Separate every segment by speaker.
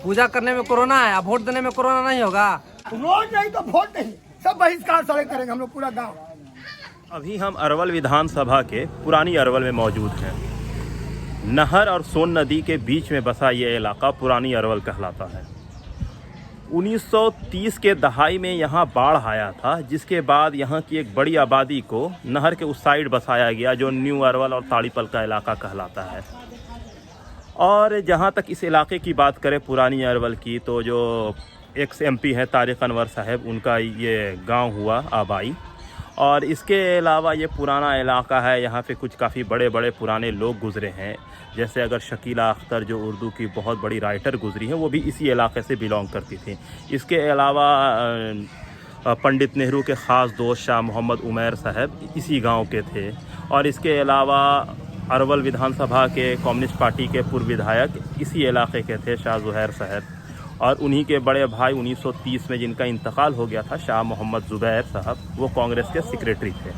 Speaker 1: पूजा करने में कोरोना है, अब वोट देने में कोरोना नहीं होगा।
Speaker 2: रोज नहीं तो वोट नहीं, सब बहिष्कार सारे करेंगे हम लोग पूरा गांव।
Speaker 3: अभी हम अरवल विधानसभा के पुरानी अरवल में मौजूद हैं। नहर और सोन नदी के बीच में बसा ये इलाका पुरानी अरवल कहलाता है। 1930 के दहाई में यहाँ बाढ़ आया था, जिसके बाद यहाँ की एक बड़ी आबादी को नहर के उस साइड बसाया गया जो न्यू अरवल और ताड़ीपल का इलाका कहलाता है। और जहाँ तक इस इलाके की बात करें पुरानी अरवल की, तो जो एक्स MP है तारिक अनवर साहब, उनका ये गांव हुआ आबाई। और इसके अलावा ये पुराना इलाका है, यहाँ पे कुछ काफ़ी बड़े बड़े पुराने लोग गुज़रे हैं। जैसे अगर शकीला अख्तर जो उर्दू की बहुत बड़ी राइटर गुज़री हैं, वो भी इसी इलाके से बिलोंग करती थी। इसके अलावा पंडित नेहरू के ख़ास दोस्त शाह मोहम्मद उमैर साहब इसी गांव के थे। और इसके अलावा अरवल विधानसभा के कम्युनिस्ट पार्टी के पूर्व विधायक इसी इलाके के थे, शाह ज़ुहैर साहब। और उन्हीं के बड़े भाई 1930 में जिनका इंतकाल हो गया था, शाह मोहम्मद ज़ुबैर साहब, वो कांग्रेस के सेक्रेटरी थे।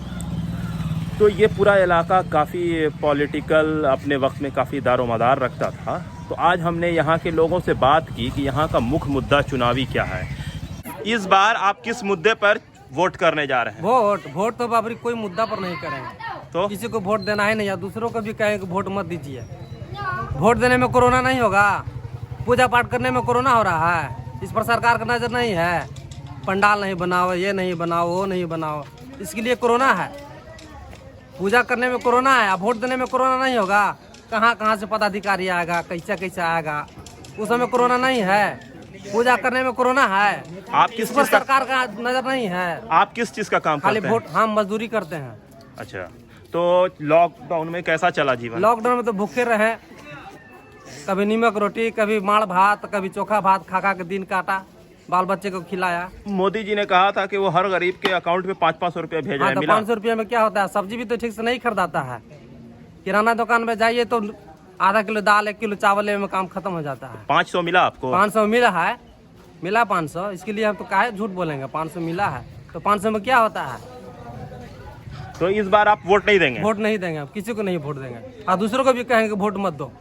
Speaker 3: तो ये पूरा इलाका काफ़ी पॉलिटिकल अपने वक्त में काफ़ी दारोमदार रखता था। तो आज हमने यहाँ के लोगों से बात की कि यहाँ का मुख्य मुद्दा चुनावी क्या है। इस बार आप किस मुद्दे पर वोट करने जा रहे हैं?
Speaker 1: वोट तो बाबरी कोई मुद्दा पर नहीं करेंगे,
Speaker 3: तो
Speaker 1: किसी को वोट देना है नहीं, या दूसरों को भी कहें कि वोट मत दीजिए। वोट देने में कोरोना नहीं होगा, पूजा पाठ करने में कोरोना हो रहा है, इस पर सरकार का नजर नहीं है। पंडाल नहीं बनाओ, ये नहीं बनाओ, वो नहीं बनाओ, इसके लिए कोरोना है। पूजा करने में कोरोना है, अब वोट देने में कोरोना नहीं होगा। कहाँ कहाँ से पदाधिकारी आएगा, कैसा कैसा आएगा, उस समय कोरोना नहीं है। पूजा करने में कोरोना है,
Speaker 3: आप किस
Speaker 1: इस पर
Speaker 3: चीज़ का
Speaker 1: सरकार का नजर नहीं है।
Speaker 3: आप किस चीज़ का काम
Speaker 1: खाली
Speaker 3: करते हैं?
Speaker 1: वोट, हम मजदूरी करते हैं।
Speaker 3: अच्छा, तो लॉकडाउन में कैसा चला जीवन?
Speaker 1: लॉकडाउन में तो भूखे रहे, कभी नीमक रोटी, कभी माड़ भात, कभी चोखा भात खा खा के दिन काटा, बाल बच्चे को खिलाया।
Speaker 3: मोदी जी ने कहा था कि वो हर गरीब के अकाउंट में 500 रुपये भेज रहे हैं,
Speaker 1: तो
Speaker 3: मिला?
Speaker 1: 500 रुपये में क्या होता है? सब्जी भी तो ठीक से नहीं खरीदाता है। किराना दुकान में जाइए तो आधा किलो दाल, 1 किलो चावल में काम खत्म हो जाता है।
Speaker 3: 500 मिला आपको?
Speaker 1: 500 मिला है, मिला 500। इसके लिए हम तो काहे झूठ बोलेंगे, 500 मिला है तो 500 में क्या होता है?
Speaker 3: तो इस बार आप वोट नहीं देंगे?
Speaker 1: वोट नहीं देंगे, किसी को नहीं वोट देंगे। और दूसरों को भी कहेंगे वोट मत दो,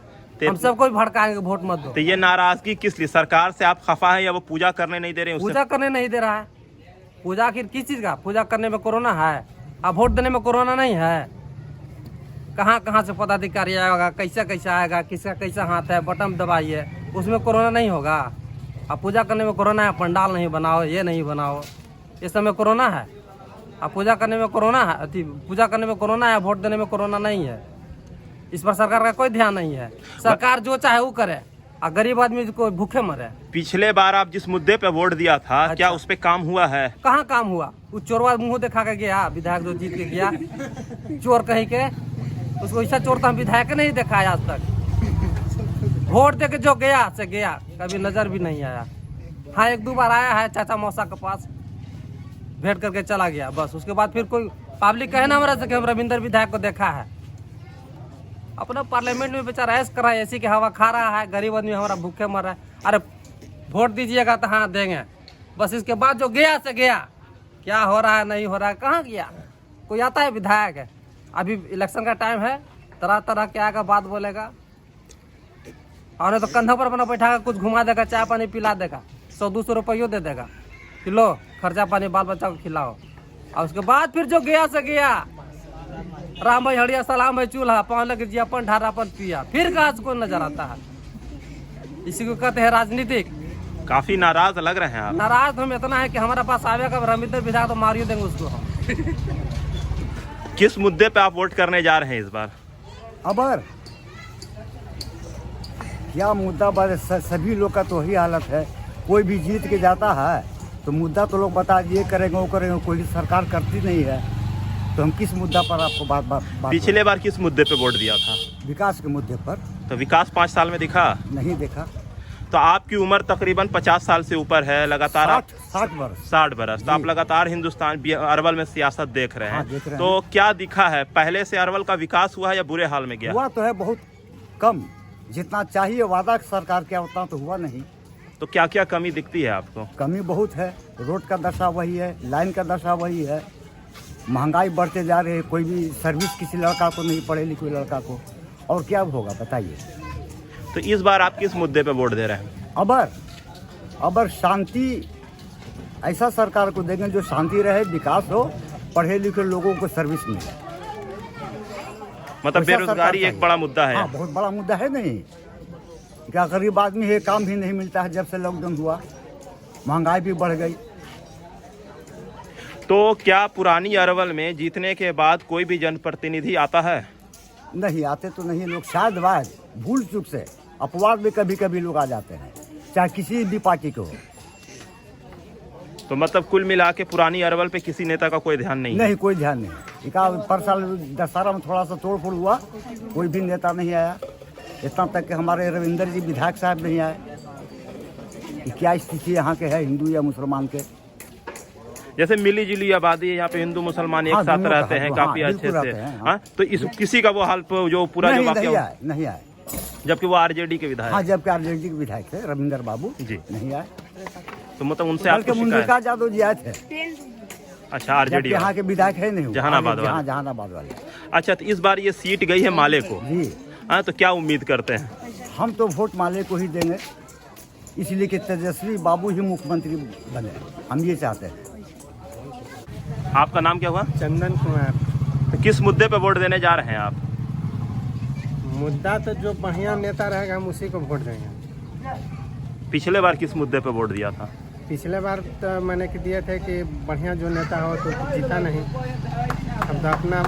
Speaker 1: हम सबको भी भड़काएंगे वोट मत दो।
Speaker 3: तो ये नाराजगी किस लिए? सरकार से आप खफा है या वो पूजा करने नहीं दे रहे हैं?
Speaker 1: पूजा करने नहीं दे रहा है। पूजा आखिर किस चीज का? पूजा करने में कोरोना है, अब वोट देने में कोरोना नहीं है। कहाँ कहाँ से पदाधिकारी आएगा, कैसा कैसा आएगा, किसका कैसा हाथ है, बटन दबाइए, उसमें कोरोना नहीं होगा। अब पूजा करने में कोरोना है, पंडाल नहीं बनाओ, ये नहीं बनाओ, इस समय कोरोना है। अब पूजा करने में कोरोना है, पूजा करने में कोरोना है, वोट देने में कोरोना नहीं है। इस पर सरकार का कोई ध्यान नहीं है। सरकार जो चाहे वो करे, और गरीब आदमी को भूखे मरे।
Speaker 3: पिछले बार आप जिस मुद्दे पे वोट दिया था,
Speaker 1: अच्छा।
Speaker 3: क्या उस पे काम हुआ है?
Speaker 1: कहाँ काम हुआ? वो चोरवा मुंह दिखा के गया, विधायक जो जीत के गया, चोर कहीं के, उसको ऐसा चोर तो हम विधायक नहीं देखा है आज तक। वोट दे के जो गया से गया, कभी नजर भी नहीं आया। हाँ, 1-2 बार आया है चाचा मौसा के पास, भेंट करके चला गया, बस। उसके बाद फिर कोई पब्लिक कहे ना हमारा से कि हम रविंदर विधायक को देखा है। अपना पार्लियामेंट में बेचारा ऐसे करा है, ऐसी की हवा खा रहा है, गरीब आदमी हमारा भूखे मर रहा है। अरे वोट दीजिएगा तो हाँ देंगे, बस। इसके बाद जो गया से गया, क्या हो रहा है नहीं हो रहा है, कहाँ गया? कोई आता है विधायक है? अभी इलेक्शन का टाइम है, तरह तरह के आएगा, बात बोलेगा, और तो कंधा पर अपना बैठा कर कुछ घुमा देगा, चाय पानी पिला देगा, 100-200 रुपये दे देगा कि लो खर्चा पानी बाल बच्चा को खिलाओ। और उसके बाद फिर जो गया से गया, राम भाई हड़िया, सलाम भाई चूल्हा, पान लगे जी, अपन ढारापन पिया, फिर कहाँ से कोई नजर आता है? इसी को कहते हैं राजनीतिक।
Speaker 3: काफी नाराज लग रहे हैं आप।
Speaker 1: नाराज हम इतना है कि हमारे पास आवेगा रविंदर विधायक तो मारियो देंगे उसको हम।
Speaker 3: किस मुद्दे पे आप वोट करने जा रहे हैं इस बार?
Speaker 2: अबर क्या मुद्दा बात, सभी लोग का तो वही हालत है। कोई भी जीत के जाता है तो मुद्दा तो लोग बता ये करेंगे वो करेंगे, कोई सरकार करती नहीं है। तो हम किस मुद्दा पर आपको बात
Speaker 3: पिछले बार किस मुद्दे पे वोट दिया था?
Speaker 2: विकास के मुद्दे पर।
Speaker 3: तो विकास 5 साल में दिखा?
Speaker 2: नहीं देखा।
Speaker 3: तो आपकी उम्र तकरीबन 50 साल से ऊपर है, लगातार
Speaker 2: 60 वर्ष।
Speaker 3: 60 बरस। तो आप लगातार हिंदुस्तान अरवल में सियासत देख रहे हैं।
Speaker 2: हाँ, देख रहे
Speaker 3: तो क्या दिखा है? पहले से अरवल का विकास हुआ है या बुरे हाल में गया?
Speaker 2: हुआ तो है बहुत कम, जितना चाहिए वादा सरकार क्या उतना तो हुआ नहीं।
Speaker 3: तो क्या क्या कमी दिखती है आपको?
Speaker 2: कमी बहुत है, रोड का दशा वही है, लाइन का दशा वही है, महंगाई बढ़ते जा रही है, कोई भी सर्विस किसी लड़का को नहीं, पढ़े लिखे लड़का को, और क्या होगा बताइए।
Speaker 3: तो इस बार आप किस मुद्दे पे वोट दे रहे हैं?
Speaker 2: अबर शांति ऐसा सरकार को देंगे जो शांति रहे, विकास हो, पढ़े लिखे लोगों को सर्विस मिले।
Speaker 3: मतलब
Speaker 2: वैसा
Speaker 3: बेरोजगारी
Speaker 2: सरकार
Speaker 3: एक बड़ा मुद्दा है।
Speaker 2: हाँ, बहुत बड़ा मुद्दा है। नहीं क्या गरीब आदमी है, काम भी नहीं मिलता है। जब से लॉकडाउन हुआ महंगाई भी बढ़ गई।
Speaker 3: तो क्या पुरानी अरवल में जीतने के बाद कोई भी जनप्रतिनिधि आता है?
Speaker 2: नहीं आते तो नहीं लोग, शायद वाद भूल चूक से अपवाद में कभी कभी लोग आ जाते हैं, चाहे किसी भी पार्टी के हो।
Speaker 3: तो मतलब कुल मिला के पुरानी अरवल पे किसी नेता का कोई ध्यान नहीं है?
Speaker 2: नहीं, कोई ध्यान नहीं। एक पर साल दशहरा में थोड़ा सा तोड़ फोड़ हुआ, कोई भी नेता नहीं आया। इतना तक कि हमारे रविंदर जी विधायक साहब नहीं आए। क्या स्थिति यहाँ के है हिंदू या मुसलमान के?
Speaker 3: जैसे मिली जुली आबादी है यहाँ पे, हिंदू मुसलमान एक
Speaker 2: हाँ,
Speaker 3: साथ
Speaker 2: दोनों
Speaker 3: रहते
Speaker 2: का,
Speaker 3: हैं
Speaker 2: हाँ,
Speaker 3: काफी अच्छे
Speaker 2: बिल्कुल
Speaker 3: से।
Speaker 2: रहते हैं, हाँ।
Speaker 3: हाँ, तो इस किसी का वो हाल जो पूरा जो वाकया
Speaker 2: नहीं आए।
Speaker 3: जबकि वो आरजेडी के विधायक।
Speaker 2: हाँ, जबकि आरजेडी के विधायक थे रविंदर बाबू
Speaker 3: जी
Speaker 2: नहीं आए।
Speaker 3: तो मतलब उनसे
Speaker 2: बल्कि
Speaker 3: आपको
Speaker 2: मुंशिका
Speaker 3: शिकायत?
Speaker 2: यादव जी आए थे।
Speaker 3: अच्छा, आरजेडी
Speaker 2: यहाँ के विधायक है नहीं,
Speaker 3: जहानाबाद वाले।
Speaker 2: जहानाबाद वाले।
Speaker 3: अच्छा, तो इस बार ये सीट गई है माले को
Speaker 2: जी,
Speaker 3: हाँ, तो क्या उम्मीद करते हैं?
Speaker 2: हम तो वोट माले को ही देंगे, इसलिए कि तेजस्वी बाबू ही मुख्यमंत्री बने। हम ये चाहते हैं।
Speaker 3: आपका नाम क्या हुआ?
Speaker 4: चंदन कुमार।
Speaker 3: तो किस मुद्दे पे वोट देने जा रहे हैं आप?
Speaker 4: मुद्दा तो जो बढ़िया नेता रहेगा हम उसी को वोट देंगे।
Speaker 3: पिछले बार किस मुद्दे पे वोट दिया था?
Speaker 4: पिछले बार तो मैंने दिए थे कि बढ़िया जो नेता हो तो जीता नहीं। हम तो अपना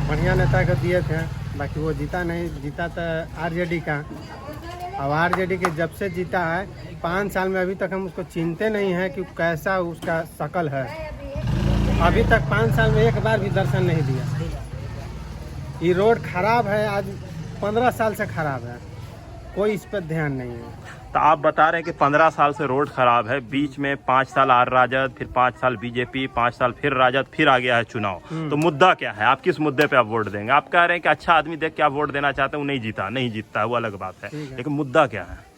Speaker 4: बढ़िया नेता को दिए थे, बाकी वो जीता नहीं। जीता तो आरजेडी का। अब आरजेडी के जब से जीता है 5 साल में अभी तक हम उसको चिनते नहीं हैं कि कैसा उसका शकल है। अभी तक 5 साल में एक बार भी दर्शन नहीं दिया। ये रोड खराब है, आज 15 साल से खराब है, कोई इस पर ध्यान नहीं है।
Speaker 3: तो आप बता रहे हैं कि 15 साल से रोड खराब है, बीच में 5 साल आर राजद, फिर 5 साल बीजेपी, 5 साल फिर राजद, फिर आ गया है चुनाव। तो मुद्दा क्या है? आप किस मुद्दे पे आप वोट देंगे? आप कह रहे हैं कि अच्छा आदमी देख के आप वोट देना चाहते हैं, वो नहीं जीतता है, वो अलग बात है। लेकिन मुद्दा क्या है?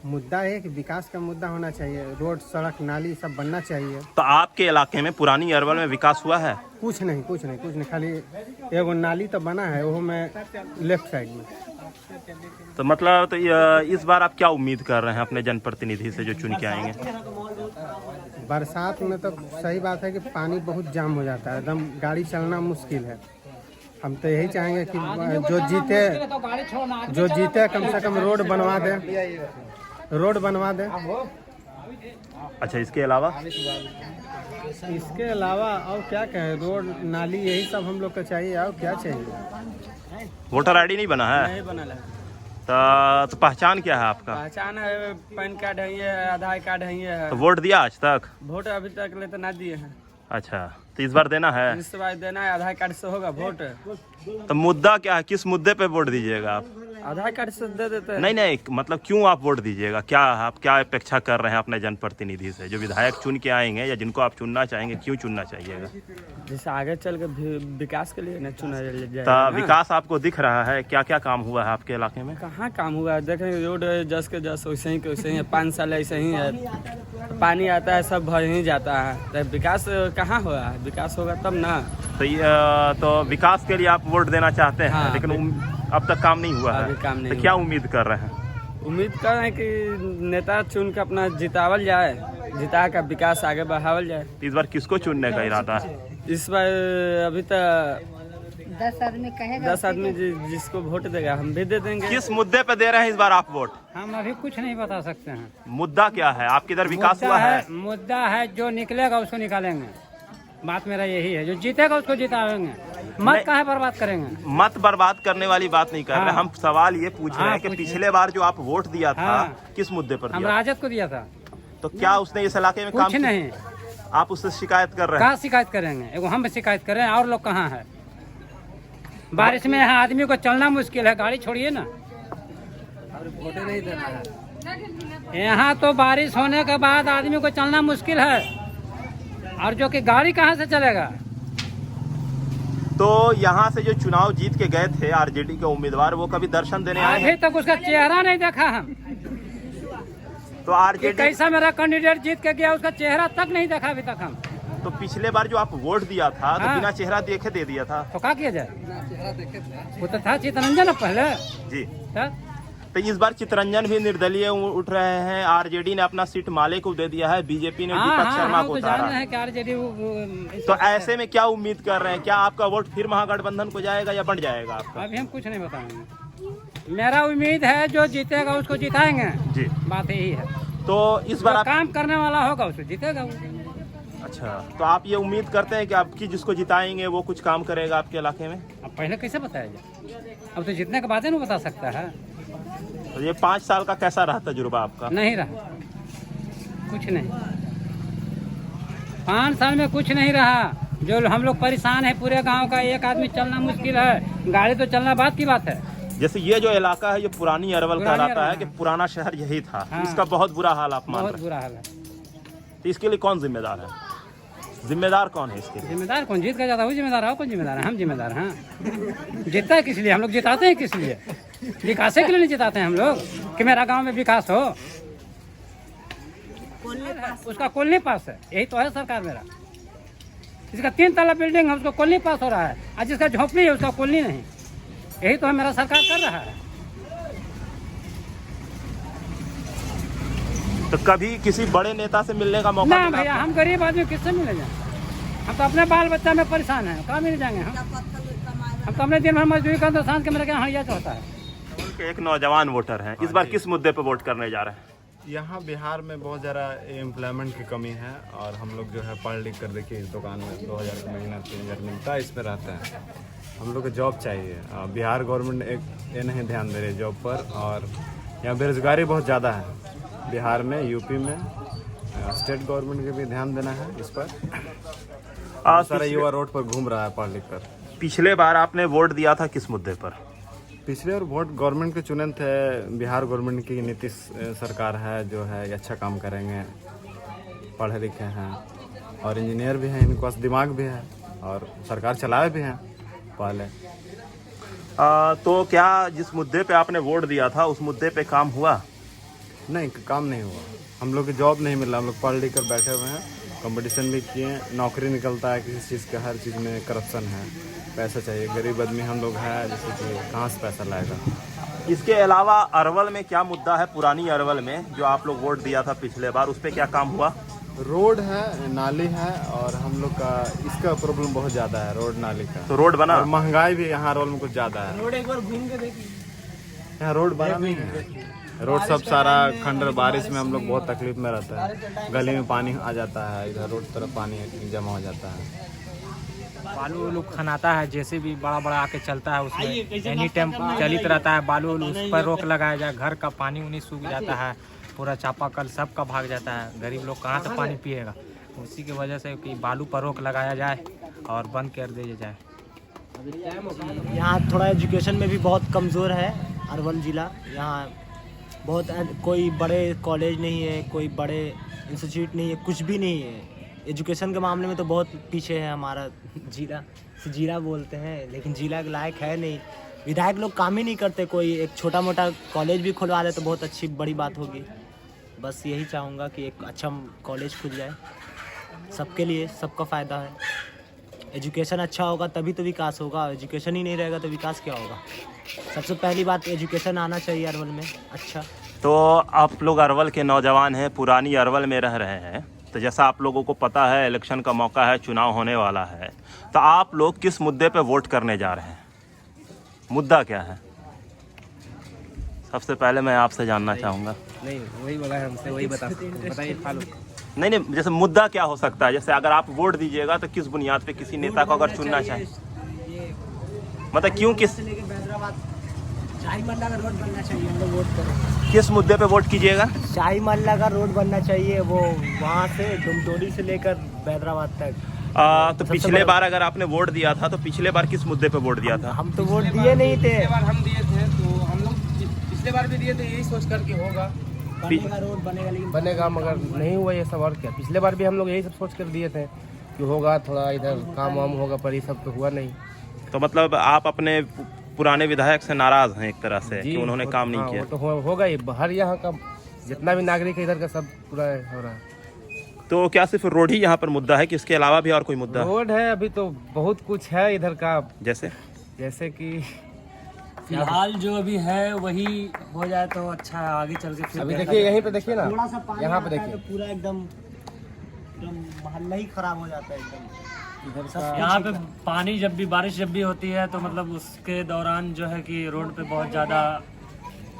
Speaker 4: मुद्दा है कि विकास का मुद्दा होना चाहिए। रोड, सड़क, नाली सब बनना चाहिए।
Speaker 3: तो आपके इलाके में पुरानी अरवल में विकास हुआ है?
Speaker 4: कुछ नहीं। खाली एगो नाली तो बना है, वो में लेफ्ट साइड में।
Speaker 3: तो मतलब तो इस बार आप क्या उम्मीद कर रहे हैं अपने जनप्रतिनिधि से जो चुन के आएंगे?
Speaker 4: बरसात में तो सही बात है कि पानी बहुत जाम हो जाता है, एकदम गाड़ी चलना मुश्किल है। हम तो यही चाहेंगे कि जो जीते कम से कम रोड बनवा दे।
Speaker 3: अच्छा, इसके अलावा?
Speaker 4: इसके अलावा और क्या कहें? रोड, नाली, यही सब हम लोग को चाहिए। और क्या चाहिए?
Speaker 3: वोटर आईडी नहीं बना है?
Speaker 5: नहीं बनल है।
Speaker 3: तो पहचान क्या है आपका?
Speaker 5: पहचान है, पैन कार्ड है, ये आधार कार्ड है।
Speaker 3: तो वोट दिया आज तक?
Speaker 5: वोट अभी तक ले तो ना दिए हैं।
Speaker 3: अच्छा, तो इस बार देना है?
Speaker 5: इस बार देना है, आधार कार्ड से होगा वोट।
Speaker 3: तो मुद्दा क्या है? किस मुद्दे पे वोट दीजिएगा आप?
Speaker 5: आधार कार्ड से दे देते हैं।
Speaker 3: नहीं, मतलब क्यों आप वोट दीजिएगा? क्या आप क्या अपेक्षा कर रहे हैं अपने जनप्रतिनिधि से, जो विधायक चुन के आएंगे या जिनको आप चुनना चाहेंगे, क्यों चुनना चाहिएगा?
Speaker 5: जैसे आगे चल के विकास के लिए न चुना जाए।
Speaker 3: तो विकास आपको दिख रहा है? क्या क्या काम हुआ है आपके इलाके में?
Speaker 5: कहाँ काम हुआ है? देखें रोड जस के जस वैसे ही है। 5 साल ऐसे ही है, पानी आता है सब भर ही जाता है। तो विकास कहाँ हुआ है? विकास होगा तब ना।
Speaker 3: तो विकास के लिए आप वोट देना चाहते हैं?
Speaker 5: हाँ,
Speaker 3: लेकिन अब तक काम नहीं हुआ है।
Speaker 5: अभी काम नहीं
Speaker 3: तो क्या उम्मीद कर रहे हैं?
Speaker 5: उम्मीद कर रहे हैं कि नेता चुन के अपना जितावल जाए, जिता का विकास आगे बढ़ावल जाए।
Speaker 3: इस बार किसको चुनने का इरादा है?
Speaker 5: इस बार अभी तक
Speaker 6: 10 आदमी कहेगा,
Speaker 5: 10 आदमी जिसको वोट देगा हम भी दे देंगे।
Speaker 3: किस मुद्दे पे दे रहे हैं इस बार आप वोट?
Speaker 7: हम अभी कुछ नहीं बता सकते हैं।
Speaker 3: मुद्दा क्या है? आपके इधर विकास हुआ है?
Speaker 7: मुद्दा है जो निकलेगा उसको निकालेंगे। बात मेरा यही है, जो जीतेगा उसको जिताएंगे। मत काहे बर्बाद करेंगे?
Speaker 3: मत बर्बाद करने वाली बात नहीं कर रहे।
Speaker 7: हाँ।
Speaker 3: हम सवाल ये पूछ रहे हैं कि
Speaker 7: पूछिए।
Speaker 3: पिछले बार जो आप वोट दिया था,
Speaker 7: हाँ।
Speaker 3: किस मुद्दे पर
Speaker 7: हम
Speaker 3: दिया?
Speaker 7: राजद को दिया था।
Speaker 3: तो क्या उसने इस इलाके में काम
Speaker 7: कुछ
Speaker 3: किया?
Speaker 7: नहीं।
Speaker 3: आप उससे शिकायत कर रहे हैं?
Speaker 7: कहाँ शिकायत करेंगे? एगो हम शिकायत करें, और लोग कहाँ है? बारिश में यहाँ आदमी को चलना मुश्किल है, गाड़ी छोड़िए ना।
Speaker 5: वोट नहीं देना है।
Speaker 7: यहाँ तो बारिश होने के बाद आदमी को चलना मुश्किल है, और जो कि गाड़ी कहाँ से चलेगा?
Speaker 3: तो यहाँ से जो चुनाव जीत के गए थे आरजेडी के उम्मीदवार, वो कभी दर्शन देने आए
Speaker 7: अभी
Speaker 3: हैं?
Speaker 7: तक उसका चेहरा नहीं देखा हम।
Speaker 3: तो
Speaker 7: कि
Speaker 3: आरजेडी
Speaker 7: कैसा मेरा कैंडिडेट जीत के गया, उसका चेहरा तक नहीं देखा अभी तक हम।
Speaker 3: तो पिछले बार जो आप वोट दिया था तो
Speaker 7: हाँ।
Speaker 3: बिना चेहरा देखे दे दिया था?
Speaker 7: तो क्या किया जाए? वो तो था चितरंजन पहले।
Speaker 3: जी।
Speaker 7: तो
Speaker 3: तो इस बार चितरंजन भी निर्दलीय उठ रहे हैं। आरजेडी ने अपना सीट माले को दे दिया है, बीजेपी ने दीपक शर्मा को उतारा है। तो ऐसे में क्या उम्मीद कर रहे हैं? क्या आपका वोट फिर महागठबंधन को जाएगा या बढ़ जाएगा आपका?
Speaker 7: अभी हम कुछ नहीं बताएंगे। मेरा उम्मीद है जो जीतेगा उसको जिताएंगे
Speaker 3: जी,
Speaker 7: बात यही है।
Speaker 3: तो इस बार आप
Speaker 7: काम करने वाला होगा उसको जीतेगा वो।
Speaker 3: अच्छा, तो आप ये उम्मीद करते हैं कि आपकी जिसको जिताएंगे वो कुछ काम करेगा आपके इलाके में?
Speaker 7: अब पहले कैसे बताया जाए? अब तो जीतने के बाद ही ना बता सकता है।
Speaker 3: तो ये 5 साल का कैसा रहा तजुर्बा आपका?
Speaker 7: नहीं रहा कुछ नहीं, 5 साल में कुछ नहीं रहा। जो हम लोग परेशान है पूरे गांव का, एक आदमी चलना मुश्किल है, गाड़ी तो चलना बात की बात है।
Speaker 3: जैसे ये जो इलाका है ये पुरानी अरवल कहलाता है कि
Speaker 7: हाँ।
Speaker 3: पुराना शहर यही था।
Speaker 7: हाँ।
Speaker 3: इसका बहुत बुरा हाल आप मान
Speaker 7: बहुत
Speaker 3: रहे
Speaker 7: बुरा हाल है।
Speaker 3: हैं। तो इसके लिए कौन जिम्मेदार है? जिम्मेदार कौन है इसके लिए?
Speaker 7: जिम्मेदार कौन? जीत का ज्यादा वो जिम्मेदार है, कौन जिम्मेदार है? हम जिम्मेदार हैं। जीतता है किस लिए? हम लोग जिताते हैं किस लिए? विकास के लिए नहीं जिताते हैं हम लोग कि मेरा गांव में विकास हो। उसका कॉलोनी पास है, यही तो है सरकार मेरा। जिसका 3 तला बिल्डिंग है उसको कॉलोनी पास हो रहा है, और जिसका झोपड़ी है उसका कॉलोनी नहीं। यही तो है मेरा सरकार कर रहा है।
Speaker 3: तो कभी किसी बड़े नेता से मिलने का मौका
Speaker 7: ना
Speaker 3: मिला
Speaker 7: भैया,
Speaker 3: आपको?
Speaker 7: हम गरीब आदमी किससे मिले जाए? हम तो अपने बाल बच्चा में परेशान हैं, कहाँ मिल जाएंगे हम? हम तो अपने दिन भर मजदूरी करते तो सांझ के मेरे यहाँ हइया होता है।
Speaker 3: एक नौजवान वोटर हैं, इस बार किस मुद्दे पे वोट करने जा रहे हैं?
Speaker 6: यहाँ बिहार में बहुत ज़्यादा एम्प्लॉयमेंट की कमी है और हम लोग जो है पढ़ लिख कर देखिए इस दुकान में 2000 का महीना 3000 मिलता है, इसमें रहते हैं। हम लोग को जॉब चाहिए। बिहार गवर्नमेंट एक ये नहीं ध्यान दे रही जॉब पर, और यहाँ बेरोजगारी बहुत ज़्यादा है बिहार में, यूपी में। स्टेट गवर्नमेंट के भी ध्यान देना है इस पर। सारा युवा रोड पर घूम रहा है पढ़ लिख कर।
Speaker 3: पिछले बार आपने वोट दिया था किस मुद्दे पर?
Speaker 6: पिछले और वोट गवर्नमेंट के चुने थे। बिहार गवर्नमेंट की नीतीश सरकार है जो है ये अच्छा काम करेंगे, पढ़े लिखे हैं और इंजीनियर भी हैं, इनके पास दिमाग भी है और सरकार चलाए भी हैं पहले।
Speaker 3: तो क्या जिस मुद्दे पे आपने वोट दिया था उस मुद्दे पे काम हुआ?
Speaker 6: नहीं, काम नहीं हुआ। हम लोग की जॉब नहीं मिला, हम लोग पढ़ लिख कर बैठे हुए हैं, कंपटीशन भी किए, नौकरी निकलता है किसी चीज़ का, हर चीज़ में करप्शन है, पैसा चाहिए। गरीब आदमी हम लोग हैं, जैसे कि कहाँ से पैसा लाएगा।
Speaker 3: इसके अलावा अरवल में क्या मुद्दा है? पुरानी अरवल में जो आप लोग वोट दिया था पिछले बार, उस पर क्या काम हुआ?
Speaker 6: रोड है, नाली है और हम लोग का इसका प्रॉब्लम बहुत ज़्यादा है, रोड नाली का।
Speaker 3: तो रोड बना?
Speaker 6: और महंगाई भी यहाँ अरवल में कुछ ज़्यादा है।
Speaker 7: रोड एक बार घूम के देखिए,
Speaker 6: यहाँ रोड बना नहीं है। रोड सब सारा खंडर, बारिश में हम लोग बहुत तकलीफ में रहता है। गली में पानी आ जाता है, इधर रोड तरफ पानी जमा हो जाता है।
Speaker 8: बालू उलू खनाता है, जैसे भी बड़ा बड़ा आके चलता है उसमें एनी टाइम चलित रहता है। बालू उलू उस पर रोक लगाया जाए, घर का पानी उनी सूख जाता है, पूरा चापाकल सब का भाग जाता है। गरीब लोग कहाँ से पानी पिएगा? उसी की वजह से कि बालू पर रोक लगाया जाए और बंद कर दिया जाए।
Speaker 9: यहाँ थोड़ा एजुकेशन में भी बहुत कमज़ोर है अरवल ज़िला। यहाँ बहुत कोई बड़े कॉलेज नहीं है, कोई बड़े इंस्टीट्यूट नहीं है, कुछ भी नहीं है। एजुकेशन के मामले में तो बहुत पीछे है हमारा ज़िला। ज़िला बोलते हैं लेकिन ज़िला के लायक है नहीं। विधायक लोग काम ही नहीं करते, कोई एक छोटा मोटा कॉलेज भी खुलवा दे तो बहुत अच्छी बड़ी बात होगी। बस यही चाहूँगा कि एक अच्छा कॉलेज खुल जाए, सबके लिए, सबका फ़ायदा है। एजुकेशन अच्छा होगा तभी तो विकास होगा, एजुकेशन ही नहीं रहेगा तो विकास क्या होगा? सबसे पहली बात एजुकेशन आना चाहिए अरवल में। अच्छा,
Speaker 3: तो आप लोग अरवल के नौजवान हैं, पुरानी अरवल में रह रहे हैं, तो जैसा आप लोगों को पता है इलेक्शन का मौका है, चुनाव होने वाला है, तो आप लोग किस मुद्दे पे वोट करने जा रहे हैं? मुद्दा क्या है? सबसे पहले मैं आपसे जानना चाहूँगा।
Speaker 8: नहीं, वही बोला है हमसे, वही बताइए। फालू
Speaker 3: नहीं, जैसे मुद्दा क्या हो सकता है? जैसे अगर आप वोट दीजिएगा तो किस बुनियाद पे किसी नेता को अगर चुनना चाहे, मतलब क्यों, किस
Speaker 9: शाही मल्ला का रोड बनना चाहिए, हम लोग वोट करें।
Speaker 3: किस मुद्दे पे वोट कीजिएगा?
Speaker 9: शाही मल्ला का रोड बनना चाहिए, वो वहाँ से डुमटोली से लेकर हैदराबाद तक।
Speaker 3: तो पिछले बार अगर आपने वोट दिया था तो पिछले बार किस मुद्दे पे वोट दिया था?
Speaker 9: हम तो वोट दिए नहीं थे।
Speaker 8: पिछले बार हम दिए थे, तो हम लोग पिछले बार भी दिए थे यही सोच कर के होगा
Speaker 9: बनेगा रोड बनेगा, लेकिन
Speaker 8: बनेगा, मगर नहीं हुआ ये सब। और क्या, पिछले बार भी हम लोग यही सब सोच कर दिए थे कि होगा, थोड़ा इधर काम वाम होगा, पर ये सब तो हुआ नहीं।
Speaker 3: तो मतलब आप अपने पुराने विधायक से नाराज हैं एक तरह से कि उन्होंने काम नहीं किया?
Speaker 8: वो तो होगा ही। हर यहाँ का जितना भी नागरिक है इधर का सब पूरा हो रहा है।
Speaker 3: तो क्या सिर्फ रोड ही यहाँ पर मुद्दा है कि इसके अलावा भी और कोई मुद्दा है?
Speaker 8: रोड है, अभी तो बहुत कुछ है इधर का,
Speaker 3: जैसे
Speaker 8: जैसे कि फिलहाल जो अभी है वही हो जाए तो अच्छा है, आगे चल के फिर
Speaker 4: अभी देखिए यहीं पे देखिए ना,
Speaker 9: थोड़ा सा पानी
Speaker 4: यहाँ पे
Speaker 9: आता है
Speaker 4: देखिए।
Speaker 9: तो पूरा एकदम मोहल्ला ही खराब हो जाता है एकदम।
Speaker 8: यहाँ पे पानी जब भी बारिश जब भी होती है तो मतलब उसके दौरान जो है कि रोड पे बहुत ज़्यादा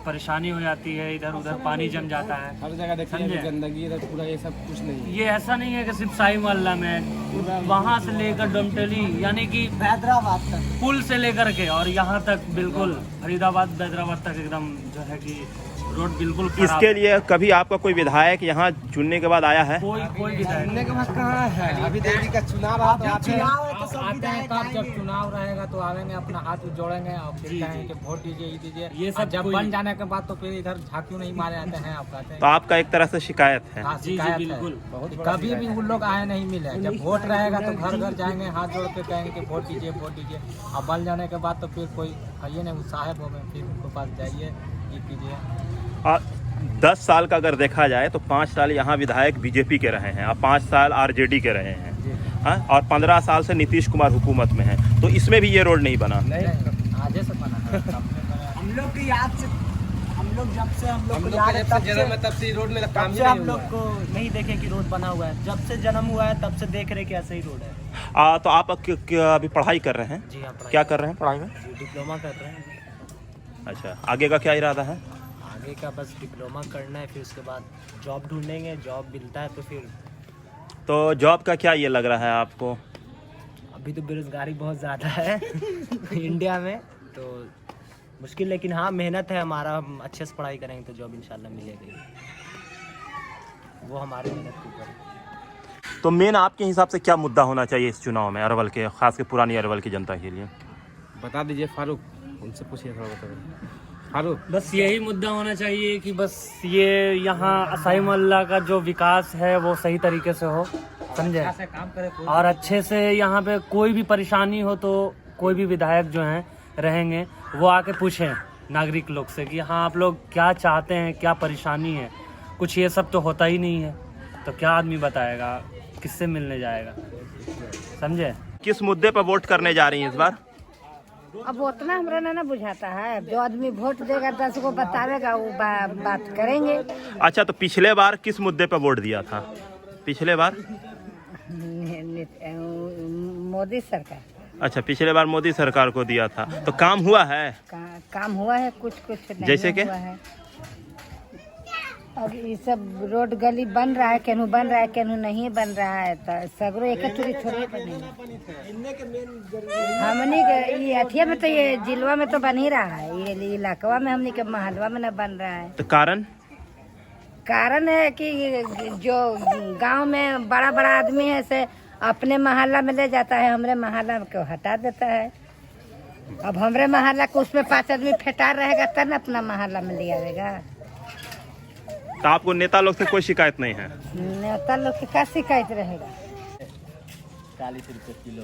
Speaker 8: परेशानी हो जाती है, इधर उधर पानी जम जाता है।
Speaker 4: हर जगह देखिए
Speaker 8: समझे?
Speaker 4: गंदगी, इधर पूरा ये सब कुछ नहीं है।
Speaker 8: ये ऐसा नहीं है कि सिर्फ साई मोहल्ला में, वहाँ से लेकर डोमटेली यानी कि
Speaker 9: हैदराबाद तक
Speaker 8: पुल से लेकर के और यहाँ तक बिल्कुल फरीदाबाद बैदराबाद तक एकदम जो है कि रोड बिल्कुल खराब।
Speaker 3: इसके लिए कभी आपका कोई विधायक यहाँ चुनने के बाद आया है?
Speaker 8: कोई विधायक
Speaker 4: सुनने के बाद कहाँ है, अभी देवी का चुनाव आता है।
Speaker 9: चुनाव है तो सब
Speaker 8: आते हैं
Speaker 9: विधायक
Speaker 8: तब जब
Speaker 9: आएंगे।
Speaker 8: चुनाव रहेगा तो आवेंगे, अपना हाथ जोड़ेंगे और फिर कहेंगे कि वोट दीजिए, ये दीजिए। ये सब जब बन जाने के बाद तो फिर इधर झांकियों नहीं मारे जाते हैं, आप कहते हैं।
Speaker 3: तो आपका एक तरह से शिकायत है।
Speaker 8: हाँ, शिकायत है। कभी भी उन लोग आए नहीं मिले, जब वोट रहेगा तो घर घर जाएंगे, हाथ जोड़ के कहेंगे कि वोट दीजिए वोट दीजिए। अब बन जाने के बाद तो फिर कोई आइए नहीं, साहेब हो गए, फिर उनके पास जाइए, ये कीजिए।
Speaker 3: और 10 साल का अगर देखा जाए तो 5 साल यहाँ विधायक बीजेपी के रहे हैं और 5 साल आरजेडी के रहे हैं, हाँ, और 15 साल से नीतीश कुमार हुकूमत में है, तो इसमें भी ये रोड नहीं बना।
Speaker 8: आजे से बना है।
Speaker 9: हम लोग की याद से, हम लोग जब से हम लोग को याद है
Speaker 4: तब से रोड में काम
Speaker 9: तब
Speaker 4: ही
Speaker 9: से
Speaker 4: नहीं
Speaker 9: हम लोग को नहीं देखे कि रोड बना हुआ है। जब से जन्म हुआ है तब से देख रहे कि ऐसे ही रोड है।
Speaker 3: तो आप अभी पढ़ाई कर रहे हैं?
Speaker 9: जी हाँ,
Speaker 3: क्या कर रहे हैं पढ़ाई में?
Speaker 9: डिप्लोमा कर रहे हैं।
Speaker 3: अच्छा, आगे का क्या इरादा है?
Speaker 9: आगे का बस डिप्लोमा करना है, फिर उसके बाद जॉब ढूंढेंगे, जॉब मिलता है तो फिर।
Speaker 3: तो जॉब का क्या ये लग रहा है आपको?
Speaker 9: अभी तो बेरोजगारी बहुत ज़्यादा है इंडिया में, तो मुश्किल, लेकिन हाँ मेहनत है हमारा, हम अच्छे से पढ़ाई करेंगे तो जॉब इंशाल्लाह मिलेगी, वो हमारी मेहनत के ऊपर है।
Speaker 3: तो मेन आपके हिसाब से क्या मुद्दा होना चाहिए इस चुनाव में अरवल के, खास के पुरानी अरवल की जनता के लिए?
Speaker 4: बता दीजिए फारूक, उनसे पूछिए थोड़ा बता। फारूक,
Speaker 8: बस यही मुद्दा होना चाहिए कि बस ये यहाँ साई मोहल्ला का जो विकास है वो सही तरीके से हो, समझे, और अच्छे से यहाँ पे कोई भी परेशानी हो तो कोई भी विधायक जो हैं रहेंगे वो आके पूछें नागरिक लोग से कि हाँ आप लोग क्या चाहते हैं, क्या परेशानी है। कुछ ये सब तो होता ही नहीं है, तो क्या आदमी बताएगा, किससे मिलने जाएगा, समझे।
Speaker 3: किस मुद्दे पर वोट करने जा रही हैं इस बार?
Speaker 10: अब उतना हमरा ना बुझाता है, जो आदमी वोट देगा 10 को बतावेगा वो बात करेंगे।
Speaker 3: अच्छा, तो पिछले बार किस मुद्दे पर वोट दिया था? पिछले बार
Speaker 10: मोदी सरकार।
Speaker 3: अच्छा, पिछले बार मोदी सरकार को दिया था, तो काम हुआ है?
Speaker 10: काम हुआ है, कुछ नहीं
Speaker 3: जैसे कि?
Speaker 10: हुआ है। अब ये सब रोड गली बन रहा है, केनू बन रहा है, केनू नहीं बन रहा है, तो सगरो एक थोड़ी बनेगा। हमनी के ये अथिया में तो, ये जिलवा में तो बन ही रहा है, ये इलाकवा में, हमनी के महलवा में न बन रहा है।
Speaker 3: तो कारण
Speaker 10: है कि जो गांव में बड़ा बड़ा आदमी है से अपने मोहल्ला में ले जाता है, हमरे मोहल्ला को हटा देता है। अब हमरे मोहल्ला को उसमें 5 आदमी फेटार रहेगा तब न अपना मोहल्ला में ले आवेगा।
Speaker 3: तो आपको नेता लोग से कोई शिकायत नहीं है?
Speaker 10: नेता लोग की क्या शिकायत रहेगा?
Speaker 9: 40 रुपये किलो।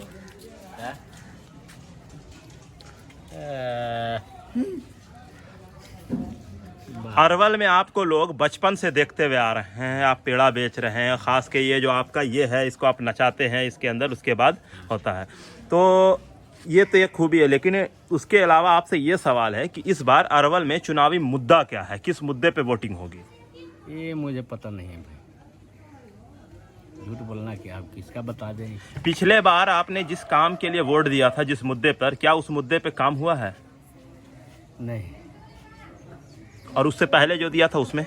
Speaker 3: अरवल में आपको लोग बचपन से देखते हुए आ रहे हैं, आप पेड़ा बेच रहे हैं, ख़ास के ये जो आपका ये है इसको आप नचाते हैं इसके अंदर, उसके बाद होता है, तो ये तो एक खूबी है। लेकिन उसके अलावा आपसे ये सवाल है कि इस बार अरवल में चुनावी मुद्दा क्या है, किस मुद्दे पे वोटिंग होगी?
Speaker 11: ये मुझे पता नहीं है भाई, झूठ बोलना क्या, आप किसका बता दें।
Speaker 3: पिछले बार आपने जिस काम के लिए वोट दिया था, जिस मुद्दे पर, क्या उस मुद्दे पे काम हुआ है?
Speaker 11: नहीं।
Speaker 3: और उससे पहले जो दिया था उसमें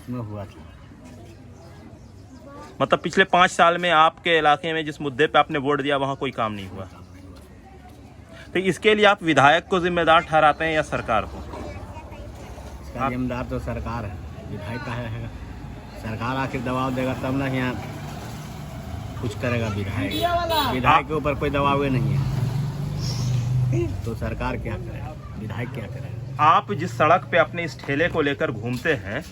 Speaker 11: हुआ था।
Speaker 3: मतलब पिछले 5 साल में आपके इलाके में जिस मुद्दे पे आपने वोट दिया वहाँ कोई काम नहीं हुआ, तो इसके लिए आप विधायक को जिम्मेदार ठहराते हैं या सरकार को?
Speaker 11: जिम्मेदार तो सरकार है, विधायक का है। सरकार आखिर दबाव देगा तब ना यहाँ कुछ करेगा विधायक। विधायक के ऊपर कोई दबाव नहीं है, तो सरकार क्या करेगा, विधायक क्या करेगा।
Speaker 3: आप जिस सड़क पे अपने इस ठेले को लेकर घूमते हैं,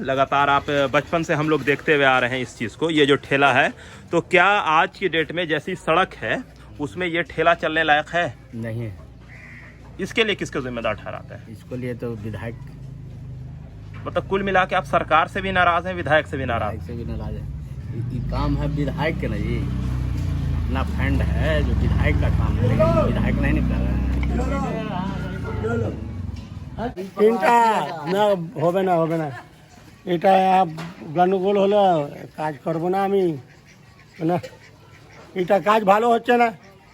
Speaker 3: लगातार आप बचपन से हम लोग देखते हुए आ रहे हैं इस चीज़ को, ये जो ठेला है, तो क्या आज की डेट में जैसी सड़क है उसमें ये ठेला चलने लायक है?
Speaker 11: नहीं है।
Speaker 3: इसके लिए किसको जिम्मेदार ठहराते हैं?
Speaker 11: इसके लिए तो विधायक।
Speaker 3: मतलब कुल मिला के आप सरकार से भी नाराज हैं, विधायक से भी नाराज
Speaker 11: है? ये काम है विधायक के नहीं, अपना फंड है जो विधायक का काम है, विधायक नहीं कर रहा है।
Speaker 4: তিনটা না হবে না হবে না, এটা গন্ডগোল হলো, কাজ করবো না আমি না, এটা কাজ ভালো হচ্ছে না।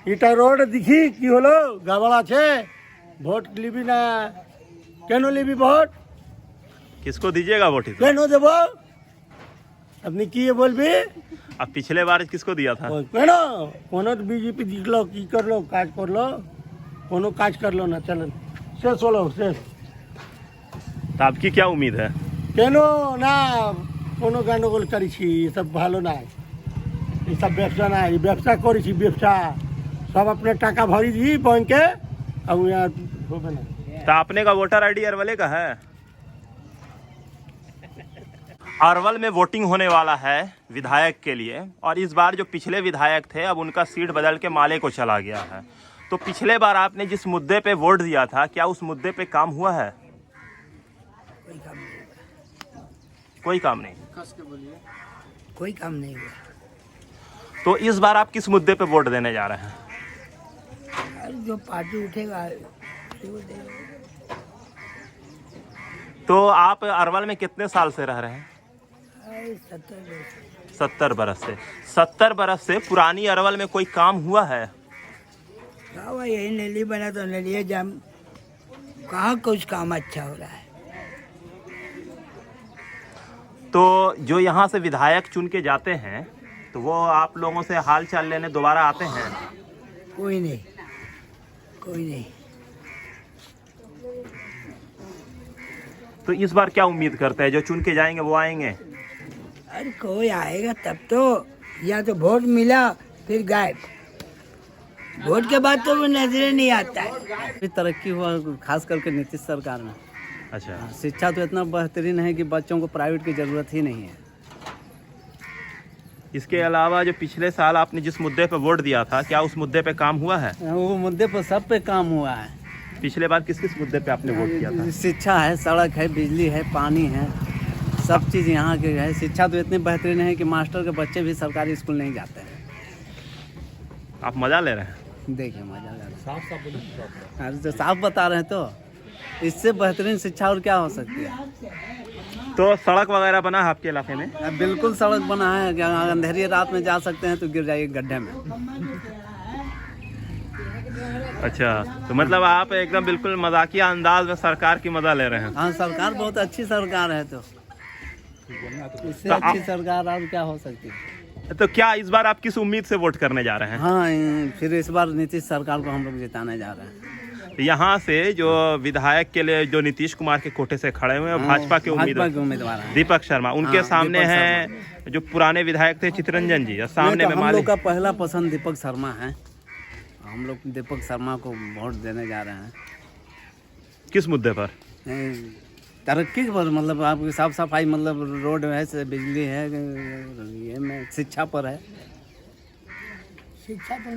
Speaker 4: এটা রোড দেখি কি হলো, গাবল আছে, ভোট লিবি না, কেন লিবি ভোট,
Speaker 3: किसको दीजिएगा वोट इस बार?
Speaker 4: কেন দেব, আপনি কি বলবি,
Speaker 3: अब पिछले बार किसको दिया था?
Speaker 4: কেন কোনো বিজেপি জিতলো, কি করলো, কাজ করলো, কোনো কাজ করলো না, চলেন শেষ হলো শেষ।
Speaker 3: तो आपकी क्या उम्मीद है?
Speaker 4: কেন না, কোনো গন্ডগোল করেছি, এসব ভালো নাই, এসব ব্যবসা নাই, ব্যবসা করেছি, ব্যবসা সব আপনার টাকা ভরি দিই ব্যাংকে, আর হবে না।
Speaker 3: तो आपने का वोटर आईडी अरवल का है? अरवल में वोटिंग होने वाला है विधायक के लिए, और इस बार जो पिछले विधायक थे अब उनका सीट बदल के माले को चला गया है। तो पिछले बार आपने जिस मुद्दे पे वोट दिया था, क्या उस मुद्दे पे काम हुआ है? कोई काम नहीं,
Speaker 10: कोई काम नहीं हुआ।
Speaker 3: तो इस बार आप किस मुद्दे पे वोट देने जा रहे हैं?
Speaker 10: जो पार्टी उठेगा
Speaker 3: तो आप अरवल में कितने साल से रह रहे हैं? 70 बरस से। 70 बरस से पुरानी अरवल में कोई काम हुआ है?
Speaker 10: यही नली बना तो नलिया जाम, कहाँ कुछ काम अच्छा हो रहा है।
Speaker 3: तो जो यहाँ से विधायक चुन के जाते हैं तो वो आप लोगों से हाल चाल लेने दोबारा आते हैं?
Speaker 10: कोई नहीं, कोई नहीं।
Speaker 3: तो इस बार क्या उम्मीद करते हैं, जो चुन के जाएंगे वो आएंगे?
Speaker 10: अरे कोई आएगा तब तो, या तो वोट मिला फिर गायब, वोट के बाद तो वो नजरे नहीं आता है।
Speaker 1: तरक्की हुआ खास करके नीतीश सरकार में।
Speaker 3: अच्छा,
Speaker 1: शिक्षा तो इतना बेहतरीन है कि बच्चों को प्राइवेट की जरूरत ही नहीं है।
Speaker 3: इसके अलावा जो पिछले साल आपने जिस मुद्दे पे वोट दिया था, क्या उस मुद्दे पे काम हुआ है?
Speaker 1: वो मुद्दे पर सब पे काम हुआ है।
Speaker 3: पिछले बार किस किस मुद्दे पे आपने वोट किया था?
Speaker 1: शिक्षा है, सड़क है, बिजली है, पानी है, सब चीज़ यहाँ के है। शिक्षा तो इतनी बेहतरीन है कि मास्टर के बच्चे भी सरकारी स्कूल नहीं जाते हैं।
Speaker 3: आप मजा ले रहे हैं?
Speaker 1: देखिए मजा ले रहे हैं, अरे तो साफ बता रहे हैं, तो इससे बेहतरीन शिक्षा और क्या हो सकती है।
Speaker 3: तो सड़क वगैरह बना है आपके इलाके में?
Speaker 1: अब बिल्कुल सड़क बना है, क्या अंधेरी रात में जा सकते हैं तो गिर जाइए गड्ढे में।
Speaker 3: अच्छा, तो मतलब आप एकदम बिल्कुल मजाकिया अंदाज में सरकार की मजा ले रहे हैं?
Speaker 1: हाँ, सरकार बहुत अच्छी सरकार है, तो इससे अच्छी सरकार और क्या हो सकती है।
Speaker 3: तो क्या इस बार आप किस उम्मीद से वोट करने जा रहे हैं?
Speaker 1: हाँ, फिर इस बार नीतीश सरकार को हम लोग जिताने जा रहे हैं।
Speaker 3: यहाँ से जो विधायक के लिए जो नीतीश कुमार के कोटे से खड़े हुए हैं, भाजपा के उम्मीदवार हैं दीपक शर्मा, उनके सामने हैं जो पुराने विधायक थे चितरंजन जी, सामने में
Speaker 1: हम लोग का पहला पसंद दीपक शर्मा है। हम लोग दीपक शर्मा को वोट देने जा रहे हैं।
Speaker 3: किस मुद्दे पर?
Speaker 1: तरक्की पर, मतलब आपकी साफ सफाई, मतलब रोड है, बिजली है, ये में शिक्षा पर है।
Speaker 10: शिक्षा तो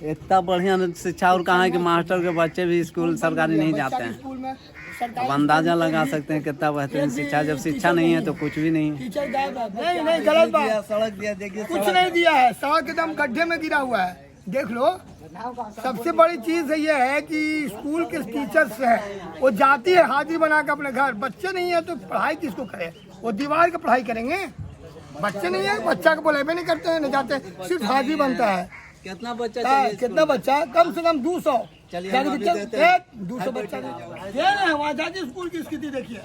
Speaker 1: इतना बढ़िया शिक्षा और कहाँ है कि मास्टर के बच्चे भी स्कूल सरकारी नहीं जाते हैं। अब अंदाजा लगा सकते हैं कितना बेहतरीन शिक्षा। जब शिक्षा नहीं है तो कुछ भी नहीं है।
Speaker 10: नहीं गलत बात, सड़क दिया, देखिए कुछ नहीं दिया है, सड़क एकदम गड्ढे में गिरा हुआ है, देख लो। सबसे बड़ी चीज ये है कि स्कूल के टीचर्स है, वो जाती है हाजिरी बना के अपने घर, बच्चे नहीं है तो पढ़ाई किसको करे, वो दीवार की पढ़ाई करेंगे। बच्चे नहीं है, बच्चा को बुलावे नहीं करते हैं, नहीं जाते, सिर्फ हाजिरी बनता है।
Speaker 1: कितना बच्चा,
Speaker 10: कितना बच्चा, कम से कम 200 200 बच्चा वहाँ जाके स्कूल की स्थिति देखिए।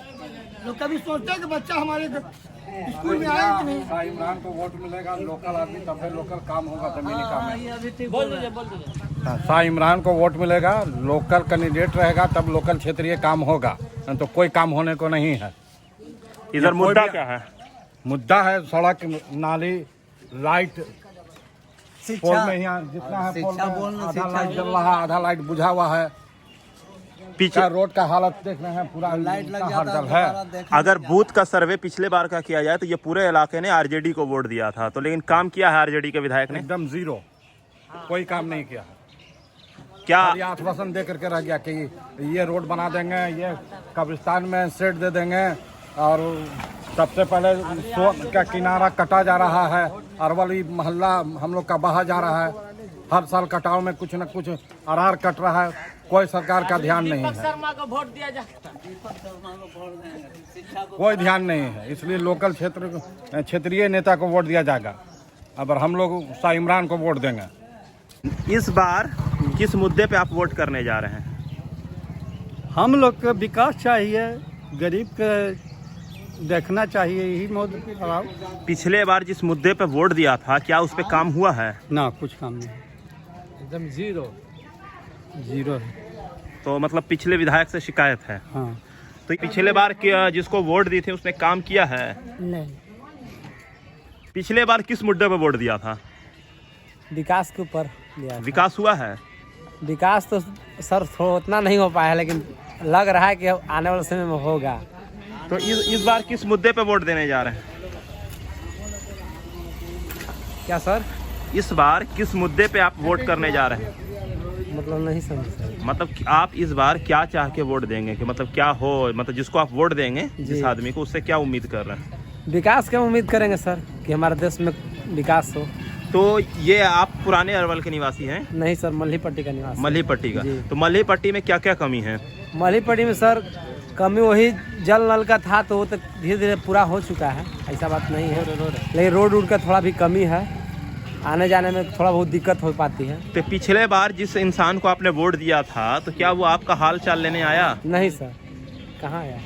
Speaker 10: लोग कभी सोचते हैं कि बच्चा हमारे स्कूल में आया कि नहीं।
Speaker 12: शाह इमरान को वोट मिलेगा, लोकल आदमी, तब फिर लोकल काम होगा, जमीनी काम है। शाह इमरान को वोट मिलेगा, लोकल कैंडिडेट रहेगा, तब लोकल क्षेत्रीय काम होगा, तो कोई काम होने को नहीं है।
Speaker 3: इधर मुद्दा क्या है?
Speaker 12: मुद्दा है सड़क, नाली, लाइट, पोल में यहाँ जितना है पोल में आधा लाइट जल रहा है, आधा लाइट बुझा हुआ है। पीछे रोड का हालत देख रहे हैं, पूरा लाइट लग जाता है।
Speaker 3: अगर बूथ का सर्वे पिछले बार का किया जाए तो ये पूरे इलाके ने आरजेडी को वोट दिया था, तो लेकिन काम किया है आरजेडी के विधायक ने?
Speaker 12: एकदम जीरो, कोई काम नहीं किया।
Speaker 3: क्या
Speaker 12: आश्वासन दे करके रह गया कि ये रोड बना देंगे, ये कब्रिस्तान में शेड दे देंगे, और सबसे पहले का किनारा कटा जा रहा है, अरवली मोहल्ला हम लोग का बहा जा रहा है। हर साल कटाव में कुछ न कुछ अरार कट रहा है, कोई सरकार का ध्यान नहीं है, कोई ध्यान नहीं है। इसलिए लोकल क्षेत्रीय नेता को वोट दिया जाएगा। अब हम लोग शाह इमरान को वोट देंगे।
Speaker 3: इस बार किस मुद्दे पे आप वोट करने जा रहे हैं?
Speaker 4: हम लोग को विकास चाहिए, गरीब के देखना चाहिए, यही मोदी खराब।
Speaker 3: पिछले बार जिस मुद्दे पे वोट दिया था क्या उस पे काम हुआ है?
Speaker 4: ना, कुछ काम नहीं,
Speaker 7: एकदम जीरो
Speaker 4: है।
Speaker 3: तो मतलब पिछले विधायक से शिकायत है।
Speaker 4: हाँ,
Speaker 3: तो पिछले बार जिसको वोट दी थी उसने काम किया है?
Speaker 10: नहीं।
Speaker 3: पिछले बार किस मुद्दे पे वोट दिया था?
Speaker 1: विकास के ऊपर दिया।
Speaker 3: विकास हुआ है?
Speaker 1: विकास तो सर उतना नहीं हो पाया है, लेकिन लग रहा है कि आने वाले समय में होगा।
Speaker 3: तो इस बार किस मुद्दे पे वोट देने जा रहे हैं?
Speaker 1: क्या सर?
Speaker 3: इस बार किस मुद्दे पे आप वोट करने जा रहे हैं?
Speaker 1: मतलब नहीं समझ सर।
Speaker 3: मतलब आप इस बार क्या चाह के वोट देंगे कि मतलब क्या हो, मतलब जिसको आप वोट देंगे जिस आदमी को, उससे क्या उम्मीद कर रहे हैं?
Speaker 1: विकास की उम्मीद करेंगे सर, कि हमारे देश में विकास हो।
Speaker 3: तो ये आप पुराने अरवल के निवासी हैं?
Speaker 1: नहीं सर, मल्ही पट्टी का निवासी।
Speaker 3: मल्ही पट्टी का। तो मल्ही पट्टी में क्या क्या कमी है?
Speaker 1: मल्ही पट्टी में सर कमी वही जल नल का था, तो वो तो धीरे धीरे पूरा हो चुका है, ऐसा बात नहीं है। लेकिन रोड का थोड़ा भी कमी है, आने जाने में थोड़ा बहुत दिक्कत हो पाती है।
Speaker 3: तो पिछले बार जिस इंसान को आपने वोट दिया था तो क्या वो आपका हाल चाल लेने आया?
Speaker 1: नहीं सर, कहाँ आया,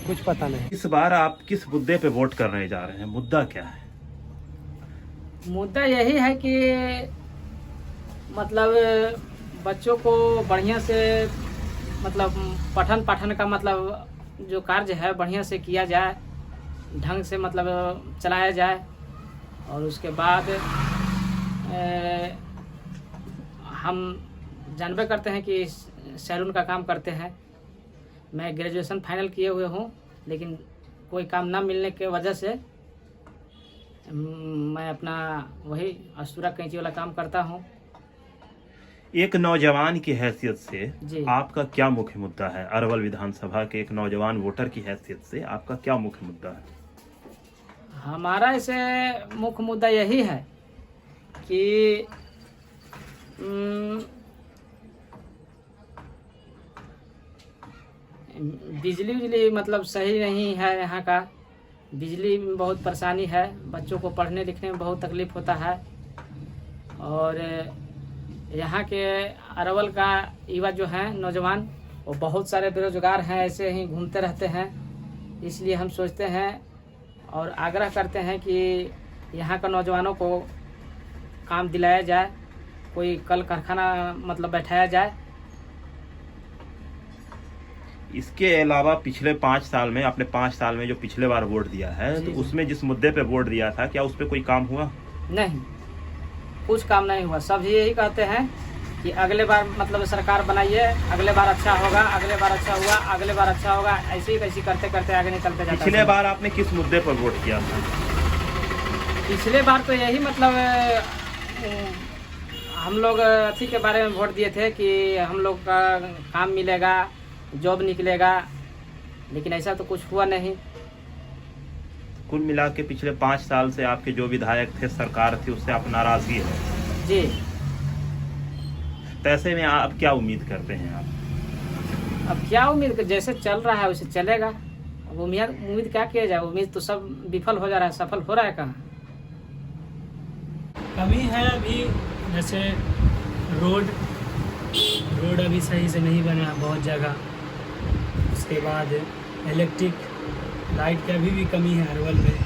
Speaker 1: कुछ पता नहीं।
Speaker 3: इस बार आप किस मुद्दे पे वोट करने जा रहे हैं? मुद्दा क्या है?
Speaker 7: मुद्दा यही है कि मतलब बच्चों को बढ़िया से मतलब पठन पाठन का मतलब जो कार्य है बढ़िया से किया जाए, ढंग से मतलब चलाया जाए। और उसके बाद हम जानबे करते हैं कि सैलून का काम करते हैं। मैं ग्रेजुएशन फाइनल किए हुए हूँ, लेकिन कोई काम ना मिलने के वजह से मैं अपना वही अस्तूरा कैंची वाला काम करता हूँ।
Speaker 3: एक नौजवान की हैसियत से
Speaker 7: जी।
Speaker 3: आपका क्या मुख्य मुद्दा है? अरवल विधानसभा के एक नौजवान वोटर की हैसियत से आपका क्या मुख्य मुद्दा है?
Speaker 7: हमारा इसे मुख्य मुद्दा यही है कि बिजली मतलब सही नहीं है यहाँ का। बिजली में बहुत परेशानी है, बच्चों को पढ़ने लिखने में बहुत तकलीफ होता है। और यहाँ के अरवल का युवा जो हैं नौजवान, वो बहुत सारे बेरोजगार हैं, ऐसे ही घूमते रहते हैं। इसलिए हम सोचते हैं और आग्रह करते हैं कि यहाँ का नौजवानों को काम दिलाया जाए, कोई कल कारखाना मतलब बैठाया जाए।
Speaker 3: इसके अलावा पिछले 5 साल में, आपने 5 साल में जो पिछले बार वोट दिया है, तो उसमें जिस मुद्दे पे वोट दिया था क्या उस पे कोई काम हुआ?
Speaker 7: नहीं, कुछ काम नहीं हुआ। सब यही कहते हैं कि अगले बार मतलब सरकार बनाइए, अगले बार अच्छा होगा, अगले बार अच्छा हुआ, अगले बार अच्छा होगा, ऐसे ही कैसे करते करते आगे निकलते जाते हैं।
Speaker 3: पिछले बार आपने किस मुद्दे पर वोट किया था?
Speaker 7: पिछले बार तो यही मतलब हम लोग अथी के बारे में वोट दिए थे कि हम लोग का काम मिलेगा, जॉब निकलेगा, लेकिन ऐसा तो कुछ हुआ नहीं।
Speaker 3: कुल मिला के पिछले 5 साल से आपके जो विधायक थे, सरकार थी, उससे आप नाराजगी है
Speaker 7: जी।
Speaker 3: तो ऐसे में आप क्या उम्मीद करते हैं? आप
Speaker 7: अब क्या उम्मीद, जैसे चल रहा है वैसे चलेगा। अब उम्मीद क्या किया जाए, उम्मीद तो सब विफल हो जा रहा है, सफल हो रहा है कहाँ?
Speaker 13: कमी है अभी, जैसे रोड अभी सही से नहीं बना बहुत जगह। उसके बाद इलेक्ट्रिक लाइट की अभी भी कमी है अरवल में,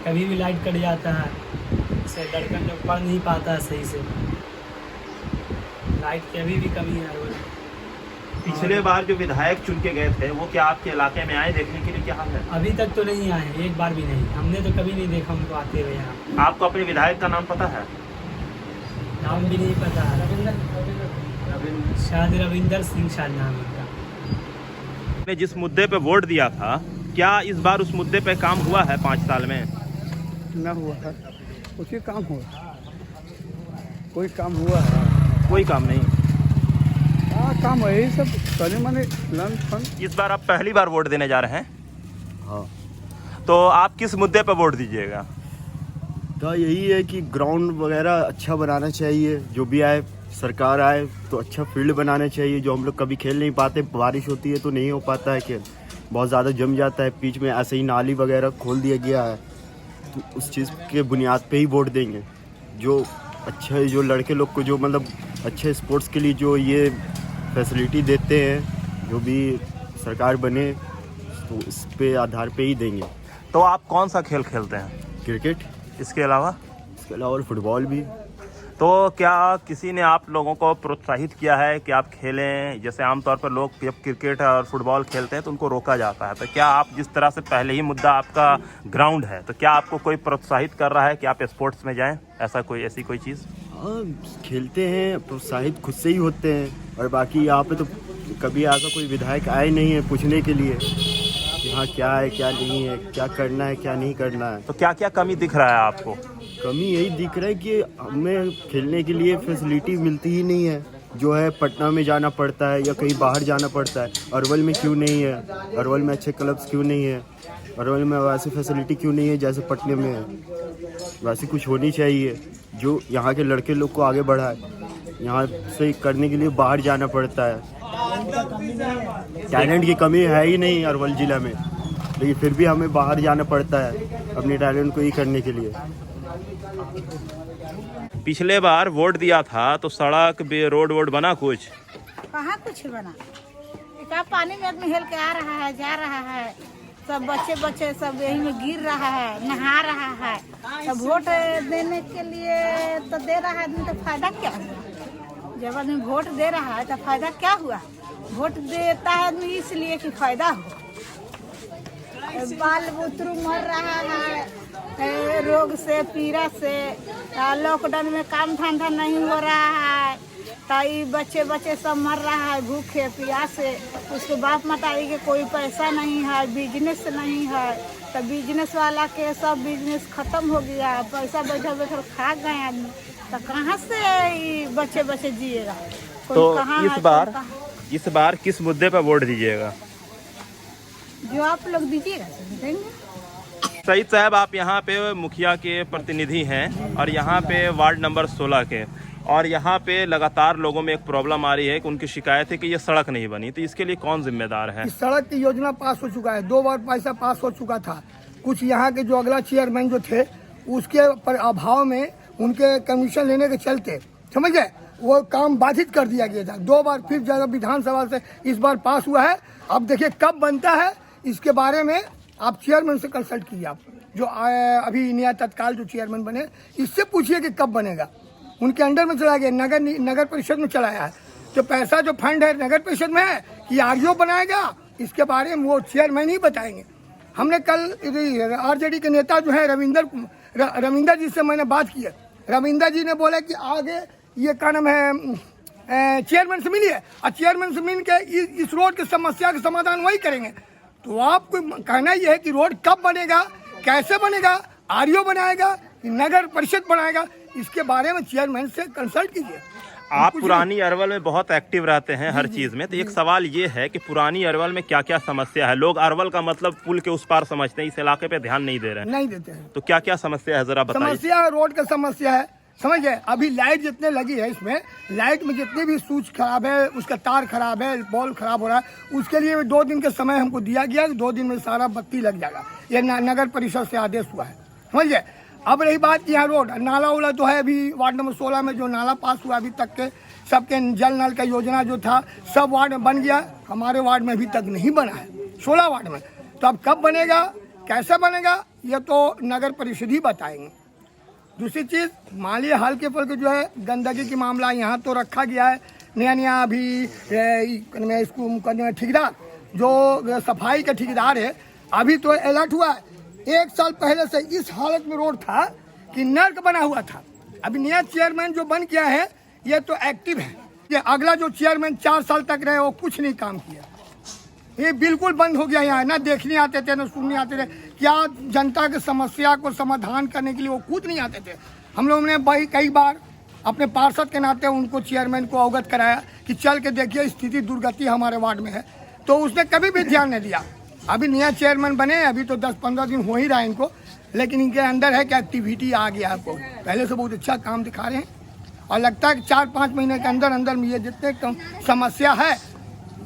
Speaker 13: कभी भी लाइट कट जाता है, इससे लड़का लोग पढ़ नहीं पाता है सही से। लाइट की अभी भी कमी है अरवल में।
Speaker 3: पिछले बार जो विधायक चुन के गए थे वो क्या आपके इलाके में आए देखने के लिए? क्या हाल है?
Speaker 13: अभी तक तो नहीं आए, एक बार भी नहीं, हमने तो कभी नहीं देखा उनको आते हुए यहाँ।
Speaker 3: आपको अपने विधायक का नाम पता है?
Speaker 13: नाम भी नहीं पता है, शायद रविंदर सिंह शायद नाम है।
Speaker 3: ने जिस मुद्दे पे वोट दिया था, क्या इस बार उस मुद्दे पे काम हुआ है 5 साल में?
Speaker 4: ना हुआ है, उसी काम हुआ, कोई काम हुआ है?
Speaker 3: कोई काम नहीं।
Speaker 4: हाँ, काम यही सब करने माने लन फन।
Speaker 3: इस बार आप पहली बार वोट देने जा रहे हैं?
Speaker 14: हाँ।
Speaker 3: तो आप किस मुद्दे पे वोट दीजिएगा?
Speaker 14: तो यही है कि ग्राउंड वगैरह अच्छा बनाना चाहिए, जो भी आए सरकार आए तो अच्छा फील्ड बनाना चाहिए, जो हम लोग कभी खेल नहीं पाते, बारिश होती है तो नहीं हो पाता है खेल, बहुत ज़्यादा जम जाता है बीच में, ऐसे ही नाली वगैरह खोल दिया गया है। तो उस चीज़ के बुनियाद पे ही वोट देंगे, जो अच्छा जो लड़के लोग को जो मतलब अच्छे स्पोर्ट्स के लिए जो ये फैसिलिटी देते हैं, जो भी सरकार बने तो इस पे आधार पे ही देंगे।
Speaker 3: तो आप कौन सा खेल खेलते हैं?
Speaker 14: क्रिकेट,
Speaker 3: इसके अलावा
Speaker 14: और फुटबॉल भी।
Speaker 3: तो क्या किसी ने आप लोगों को प्रोत्साहित किया है कि आप खेलें? जैसे आमतौर पर लोग जब क्रिकेट और फुटबॉल खेलते हैं तो उनको रोका जाता है, तो क्या आप जिस तरह से पहले ही मुद्दा आपका ग्राउंड है, तो क्या आपको कोई प्रोत्साहित कर रहा है कि आप स्पोर्ट्स में जाएं? ऐसी कोई चीज़?
Speaker 14: हाँ, खेलते हैं, प्रोत्साहित खुद से ही होते हैं, और बाकी यहाँ पे तो कभी ऐसा कोई विधायक आए नहीं है पूछने के लिए कि हाँ क्या है क्या नहीं है, क्या करना है क्या नहीं करना है।
Speaker 3: तो क्या क्या कमी दिख रहा है आपको?
Speaker 14: कमी यही दिख रहा है कि हमें खेलने के लिए फैसिलिटी मिलती ही नहीं है, जो है पटना में जाना पड़ता है या कहीं बाहर जाना पड़ता है। अरवल में क्यों नहीं है? अरवल में अच्छे क्लब्स क्यों नहीं है? अरवल में वैसी फैसिलिटी क्यों नहीं है जैसे पटने में है? वैसी कुछ होनी चाहिए जो यहाँ के लड़के लोग को आगे बढ़ाए। यहाँ से करने के लिए बाहर जाना पड़ता है, टैलेंट की कमी है ही नहीं अरवल ज़िला में, लेकिन फिर भी हमें बाहर जाना पड़ता है अपने टैलेंट को ही करने के लिए।
Speaker 3: पिछले बार वोट दिया था तो सड़क रोड वोड बना कुछ?
Speaker 15: कहाँ कुछ बना, क्या पानी में आदमी हेल के आ रहा है जा रहा है, सब बच्चे सब यही में गिर रहा है, नहा रहा है। तो वोट देने के लिए तो दे रहा है आदमी, तो फायदा क्या हुआ? जब आदमी वोट दे रहा है तो फायदा क्या हुआ? वोट देता है आदमी इसलिए कि फायदा हो। बाल बुतरू मर रहा है रोग से पीड़ा से, लॉकडाउन में काम धंधा नहीं हो रहा है, तो ये बच्चे सब मर रहा है भूखे प्यासे। उसके बाप मताई के कोई पैसा नहीं है, बिजनेस नहीं है, तो बिजनेस वाला के सब बिजनेस खत्म हो गया, पैसा बैठल खा गए आदमी, तो कहाँ से ये बच्चे जिएगा?
Speaker 3: तो इस बार किस मुद्दे पर वोट दीजिएगा?
Speaker 15: जो आप लोग दीजिएगा देंगे।
Speaker 3: सईद साहब, आप यहाँ पे मुखिया के प्रतिनिधि हैं और यहाँ पे वार्ड नंबर 16 के, और यहाँ पे लगातार लोगों में एक प्रॉब्लम आ रही है कि उनकी शिकायत है कि ये सड़क नहीं बनी, तो इसके लिए कौन जिम्मेदार है?
Speaker 16: इस सड़क की योजना पास हो चुका है, 2 बार पैसा पास हो चुका था। कुछ यहाँ के जो अगला चेयरमैन जो थे उसके पर अभाव में उनके कमीशन लेने के चलते समझ गए वो काम बाधित कर दिया गया था। 2 बार फिर जगह विधानसभा से इस बार पास हुआ है। अब देखिए कब बनता है इसके बारे में आप चेयरमैन से कंसल्ट कीजिए, आप जो अभी नया तत्काल जो चेयरमैन बने इससे पूछिए कि कब बनेगा। उनके अंडर में चला गया, नगर परिषद में चलाया है, तो पैसा जो फंड है नगर परिषद में है कि आरजीओ बनाएगा, इसके बारे में वो चेयरमैन ही बताएंगे। हमने कल आरजेडी के नेता जो है रविंदर जी से मैंने बात की है। रविंदर जी ने बोला कि आगे ये क्या नाम है चेयरमैन से मिलिए, और चेयरमैन से मिल के इस रोड की समस्या का समाधान वही करेंगे। तो आपको कहना यह है कि रोड कब बनेगा, कैसे बनेगा, आरजीओ बनाएगा कि नगर परिषद बनाएगा, इसके बारे में चेयरमैन से कंसल्ट कीजिए।
Speaker 3: आप पुरानी अरवल में बहुत एक्टिव रहते हैं हर चीज में, तो एक सवाल ये है कि पुरानी अरवल में क्या क्या समस्या है? लोग अरवल का मतलब पुल के उस पार समझते हैं, इस इलाके पे ध्यान नहीं दे रहे हैं।
Speaker 16: नहीं देते हैं।
Speaker 3: तो क्या क्या समस्या है जरा बताइए।
Speaker 16: समस्या रोड का समस्या है, समझ गए। अभी लाइट जितने लगी है इसमें, लाइट में जितने भी स्विच खराब है, उसका तार खराब है, बॉल खराब हो रहा है, उसके लिए 2 दिन का समय हमको दिया गया, 2 दिन में सारा बत्ती लग जाएगा। ये नगर परिषद से आदेश हुआ है, समझ गए। अब रही बात यहाँ रोड नाला उला तो है, अभी वार्ड नंबर 16 में जो नाला पास हुआ अभी तक के सबके जल नल का योजना जो था सब वार्ड में बन गया, हमारे वार्ड में अभी तक नहीं बना है 16 वार्ड में। तो अब कब बनेगा, कैसे बनेगा, ये तो नगर परिषद ही बताएंगे। दूसरी चीज़ मान लीजिए हल्के फुल्के जो है गंदगी की मामला यहाँ तो रखा गया है, नया अभी इसको ठेकेदार जो सफाई का ठेकेदार है अभी तो अलर्ट हुआ है। 1 साल पहले से इस हालत में रोड था कि नर्क बना हुआ था। अभी नया चेयरमैन जो बन गया है ये तो एक्टिव है, ये अगला जो चेयरमैन 4 साल तक रहे वो कुछ नहीं काम किया, ये बिल्कुल बंद हो गया। यहाँ ना देखने आते थे ना सुनने आते थे, क्या जनता की समस्या को समाधान करने के लिए वो खुद नहीं आते थे। हम लोगों ने कई बार अपने पार्षद के नाते उनको चेयरमैन को अवगत कराया कि चल के देखिए स्थिति दुर्गति हमारे वार्ड में है, तो उसने कभी भी ध्यान नहीं दिया। अभी नया चेयरमैन बने, अभी तो 10-15 दिन हो ही रहा है इनको, लेकिन इनके अंदर है कि एक्टिविटी आ गया आपको, पहले से बहुत अच्छा काम दिखा रहे हैं। और लगता है कि 4-5 महीने के अंदर अंदर में ये जितने समस्या है,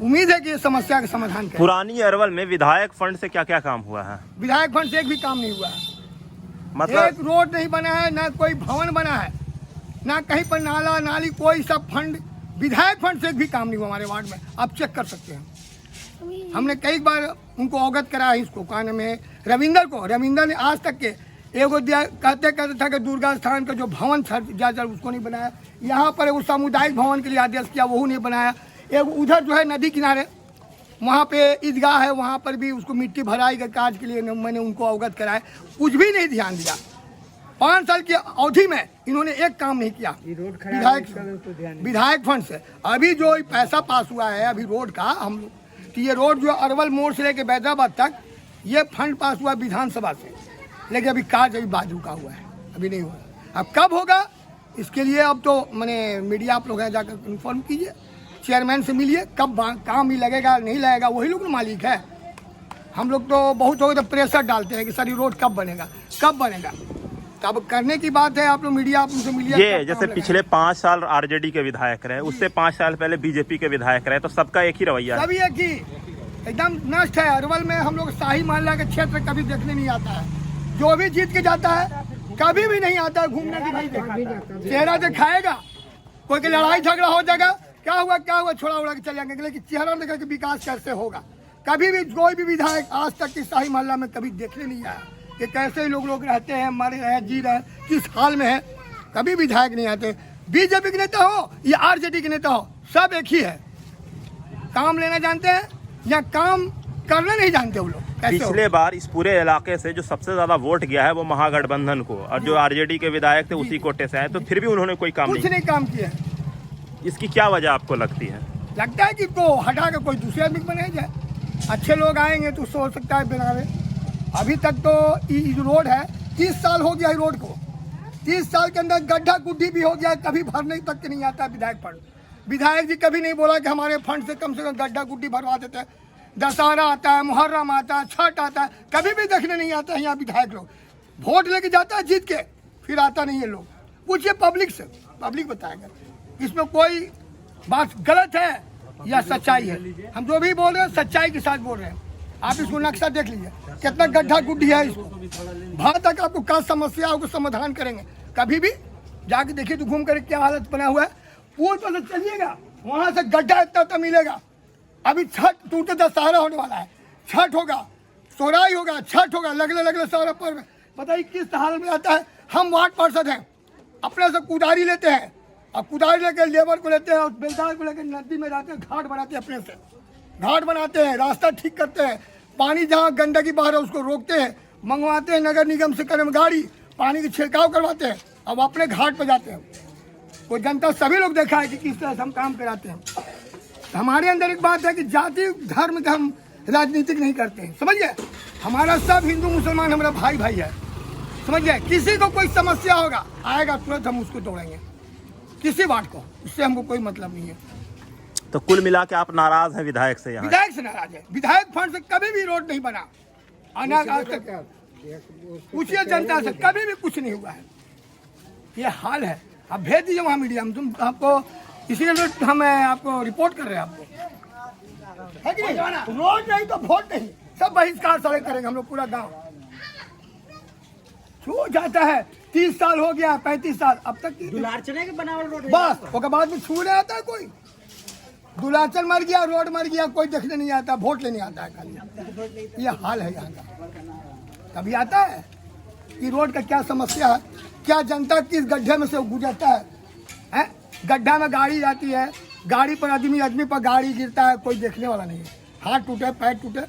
Speaker 16: उम्मीद है कि ये समस्या का समाधान करें।
Speaker 3: पुरानी अरवल में विधायक फंड से क्या क्या काम हुआ है?
Speaker 16: विधायक फंड से एक भी काम नहीं हुआ है।
Speaker 3: मतलब
Speaker 16: एक रोड नहीं बना है, ना कोई भवन बना है, ना कहीं पर नाला नाली, कोई सब फंड, विधायक फंड से एक भी काम नहीं हुआ हमारे वार्ड में। आप चेक कर सकते हैं। हमने कई बार उनको अवगत कराया इसको, कान में रविंदर ने आज तक के एगो कहते था कि दुर्गा स्थान का जो भवन था ज्यादा उसको नहीं बनाया। यहाँ पर वो सामुदायिक भवन के लिए आदेश किया, वो नहीं बनाया। एक उधर जो है नदी किनारे वहाँ पे ईदगाह है, वहाँ पर भी उसको मिट्टी भराई के काज के लिए मैंने उनको अवगत कराया, कुछ भी नहीं ध्यान दिया। 5 साल की अवधि में इन्होंने एक काम नहीं किया विधायक फंड से। अभी जो पैसा पास हुआ है अभी रोड का, हम कि ये रोड जो अरवल मोड़ से लेके बैदराबाद तक ये फंड पास हुआ विधानसभा से, लेकिन अभी कार्य अभी बाद रुका हुआ है, अभी नहीं हुआ। अब कब होगा इसके लिए अब तो मैंने मीडिया आप लोग हैं जाकर इन्फॉर्म कीजिए, चेयरमैन से मिलिए, कब काम भी लगेगा नहीं लगेगा वही लोग मालिक है। हम लोग तो बहुत हो तो प्रेशर डालते हैं कि सर ये रोड कब बनेगा कब बनेगा, तब करने की बात है। आप लोग मीडिया आप उनसे मिलिए।
Speaker 3: ये जैसे पिछले 5 साल आरजेडी के विधायक रहे, उससे 5 साल पहले बीजेपी के विधायक रहे, तो सबका एक ही रवैया है।
Speaker 16: सभी एक ही एकदम नष्ट है। अरवल में हम लोग शाही मोहल्ला के क्षेत्र कभी देखने नहीं आता है। जो भी जीत के जाता है कभी भी नहीं आता है घूमने की, नहीं देखा चेहरा दिखाएगा, कोई की लड़ाई झगड़ा हो जाएगा, क्या हुआ छोड़ा उड़ा के चले जाएंगे, लेकिन चेहरा देखा कि विकास कैसे होगा। कभी भी कोई भी विधायक आज तक की शाही मोहल्ला में कभी देखने नहीं आया कि कैसे लोग रहते हैं, मरे हैं, जी रहे हैं, किस हाल में है, कभी विधायक नहीं आते। बीजेपी के नेता हो या आरजेडी के नेता हो, सब एक ही है। काम लेना जानते हैं या काम करना नहीं जानते वो लोग।
Speaker 3: पिछले बार इस पूरे इलाके से जो सबसे ज्यादा वोट गया है वो महागठबंधन को, और जो आरजेडी के विधायक थे उसी कोटे से आए, तो फिर भी उन्होंने कोई काम
Speaker 16: कुछ नहीं काम किया।
Speaker 3: इसकी क्या वजह आपको लगती है?
Speaker 16: लगता है कि को हटा के कोई दूसरे आदमी बनाया जाए, अच्छे लोग आएंगे तो हो सकता है बनावे। अभी तक तो ये रोड है 30 साल हो गया है रोड को, 30 साल के अंदर गड्ढा गुड्ढी भी हो गया, कभी भरने तक नहीं आता विधायक फंड। विधायक जी कभी नहीं बोला कि हमारे फंड से कम गड्ढा गुड्ढी भरवा देते हैं। दशहरा आता है, मुहर्रम आता है, छठ आता है, कभी भी देखने नहीं आता है यहाँ विधायक लोग। वोट लेके जाता है जीत के, फिर आता नहीं है लोग। पूछिए पब्लिक से, पब्लिक बताएगा इसमें कोई बात गलत है या सच्चाई है। हम जो भी बोल रहे हैं सच्चाई के साथ बोल रहे हैं। आप इसको नक्शा देख लीजिए कितना गड्ढा गुड्ढी है, इसको वहां तक आपको क्या समस्या है उसको समाधान करेंगे। कभी भी जाके देखिए तो घूम कर क्या हालत बना हुआ है। पुल पर से चलिएगा वहां से गड्ढा इतना मिलेगा। अभी छठ टूटे दशहरा होने वाला है, छठ होगा, सोहराई होगा, छठ होगा, लगले सारा पर्व बताइए किस हाल में आता है। हम वार्ड पार्षद हैं, अपने से कुदारी लेते हैं, अब कुदारी लेकर लेबर को लेते हैं और बेलदार को लेकर नदी में जाते हैं, घाट बनाते हैं, अपने से घाट बनाते हैं, रास्ता ठीक करते हैं, पानी जहाँ गंदगी बाहर है उसको रोकते हैं, मंगवाते हैं नगर निगम से गाड़ी, पानी की छिड़काव करवाते हैं, अब अपने घाट पर जाते हैं। कोई जनता सभी लोग देखा है कि किस तरह से हम काम कराते हैं। हमारे अंदर एक बात है कि जाति धर्म का हम राजनीतिक नहीं करते हैं, समझिए। हमारा सब हिंदू मुसलमान हमारा भाई भाई है, समझिए। किसी को कोई समस्या होगा आएगा तुरंत हम उसको तोड़ेंगे, किसी बात को, उससे हमको कोई मतलब नहीं है।
Speaker 3: तो कुल मिला के आप नाराज हैं विधायक से? यहाँ
Speaker 16: विधायक से नाराज है। विधायक फंड से कभी भी रोड नहीं बना, अनाज आज तक पूछिए जनता से, कभी भी कुछ नहीं हुआ है। ये हाल है। आप भेज दीजिए वहाँ मीडिया में, तुम आपको इसीलिए हम आपको रिपोर्ट कर रहे हैं आपको, है कि नहीं? रोड नहीं तो वोट नहीं, सब बहिष्कार सारे करेंगे हम लोग, पूरा गांव छू जाता है। 30 साल हो गया, 35 साल, अब तक
Speaker 9: दुलारचने के बनावल रोड
Speaker 16: बस उसके बाद में छू नहीं आता है कोई। दुलाचन मर गया, रोड मर गया, कोई देखने नहीं आता, वोट लेने आता है खाली। ये हाल है यहाँ का। कभी आता है कि रोड का क्या समस्या है, क्या जनता किस गड्ढे में से गुजरता है? गड्ढा में गाड़ी जाती है, गाड़ी पर आदमी पर गाड़ी गिरता है, कोई देखने वाला नहीं है। हाथ टूटे, पैर टूटे,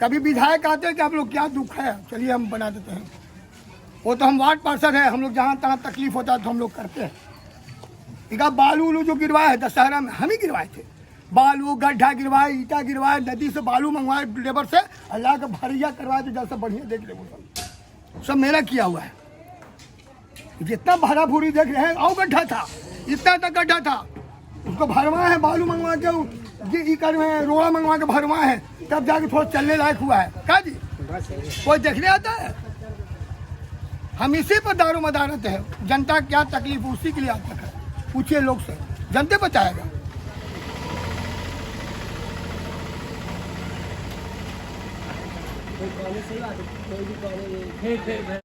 Speaker 16: कभी विधायक आते हैं कि आप लोग क्या दुख है, चलिए हम बना देते हैं। वो तो हम वार्ड पार्षद है, हम लोग जहाँ तहाँ तकलीफ होता है तो हम लोग करते हैं। इनका बालू उलू जो गिरवाया है दशहरा में हम ही गिरवाए थे, बालू गड्ढा गिरवाए, ईटा गिरवाए, नदी से बालू मंगवाए लेबर से, अल्लाह का भरिया करवाए, तो जैसा बढ़िया देख ले वो सब मेरा किया हुआ है। जितना भरा भूरी देख रहे हैं, और गड्ढा था, इतना तक गड्ढा था, उसको भरवा है, बालू मंगवा के रोड़ा मंगवा के भरवा है, तब जाके थोड़ा चलने लायक हुआ है। क्या जी कोई देखने आता है? हम इसी पर दारो मदारत है, जनता क्या तकलीफ उसी के लिए आज तक है। पूछिए लोग से, जनते बचाएगा।